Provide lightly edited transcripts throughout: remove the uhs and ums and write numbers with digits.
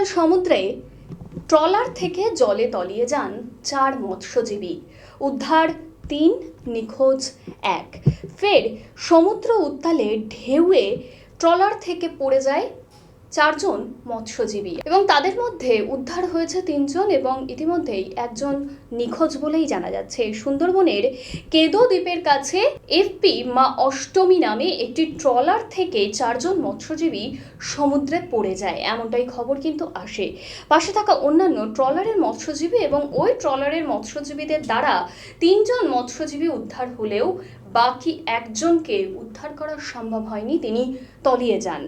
গতকাল সমুদ্রে ট্রলার থেকে জলে তলিয়ে যান 4 মৎস্যজীবী, উদ্ধার 3, নিখোঁজ 1। ফের সমুদ্র উত্তালে ঢেউয়ে ট্রলার থেকে পড়ে যায় 4 জন মৎস্যজীবী এবং তাদের মধ্যে উদ্ধার হয়েছে 3 জন এবং ইতিমধ্যেই একজন নিখোঁজ বলেই জানা যাচ্ছে। সুন্দরবনের কেদো দ্বীপের কাছে এফপি মা অষ্টমী নামে একটি ট্রলার থেকে 4 জন মৎস্যজীবী সমুদ্রে পড়ে যায়, এমনটাই খবর কিন্তু আসে। পাশে থাকা অন্যান্য ট্রলারের মৎস্যজীবী এবং ওই ট্রলারের মৎস্যজীবীদের দ্বারা 3 জন মৎস্যজীবী উদ্ধার হলেও বাকি একজনকে উদ্ধার করা সম্ভব হয়নি, তিনি তলিয়ে যান।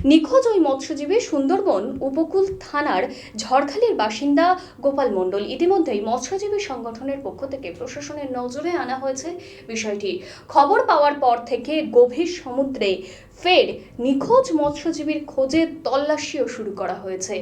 নিখোঁজ ওই মৎস্যজীবী সুন্দরবন উপকূল থানার ঝড়খালির বাসিন্দা গোপাল মণ্ডল। ইতিমধ্যেই মৎস্যজীবী সংগঠনের পক্ষ থেকে প্রশাসনের নজরে আনা হয়েছে বিষয়টি। খবর পাওয়ার পর থেকে গভীর সমুদ্রে ফের নিখোঁজ মৎস্যজীবীর খোঁজে তল্লাশিও শুরু করা হয়েছে।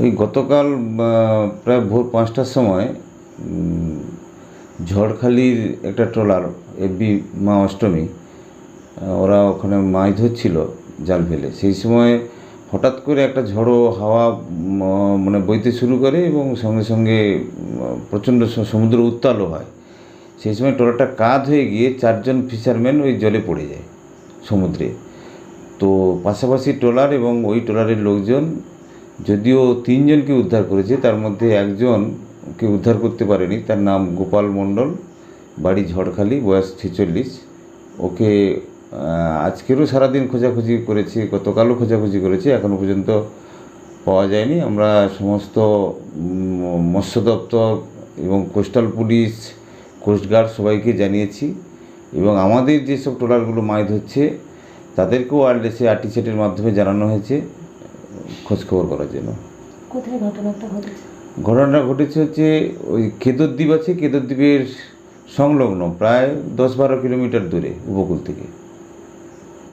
ওই গতকাল প্রায় ভোর 5টার সময় ঝড়খালির একটা ট্রলার এফবি মা অষ্টমী, ওরা ওখানে মাছ ধরছিল জাল ফেলে। সেই সময় হঠাৎ করে একটা ঝড়ো হাওয়া মানে বইতে শুরু করে এবং সঙ্গে সঙ্গে প্রচণ্ড সমুদ্র উত্তালও হয়। সেই সময় ট্রলারটা কাত হয়ে গিয়ে 4 জন ফিশারম্যান ওই জলে পড়ে যায় সমুদ্রে। তো পাশাপাশি ট্রলার এবং ওই ট্রলারের লোকজন যদিও 3 জনকে উদ্ধার করেছে, তার মধ্যে একজনকে উদ্ধার করতে পারেনি। তার নাম গোপাল মণ্ডল, বাড়ি ঝড়খালি, বয়স 46। ওকে আজকেরও সারাদিন খোঁজাখুঁজি করেছে, গতকালও খোঁজাখুঁজি করেছে, এখনও পর্যন্ত পাওয়া যায়নি। আমরা সমস্ত মৎস্য দপ্তর এবং কোস্টাল পুলিশ, কোস্টগার্ড সবাইকে জানিয়েছি এবং আমাদের যেসব ট্রলারগুলো মাছ ধরছে তাদেরকেও ওয়্যারলেসে আরটিসেটের মাধ্যমে জানানো হয়েছে খোঁজখবর করার জন্য। কোথায় ঘটনাটা ঘটেছে? ঘটনাটা ঘটেছে হচ্ছে ওই কেদর দ্বীপ আছে, কেদর দ্বীপের সংলগ্ন প্রায় 10-12 কিলোমিটার দূরে উপকূল থেকে।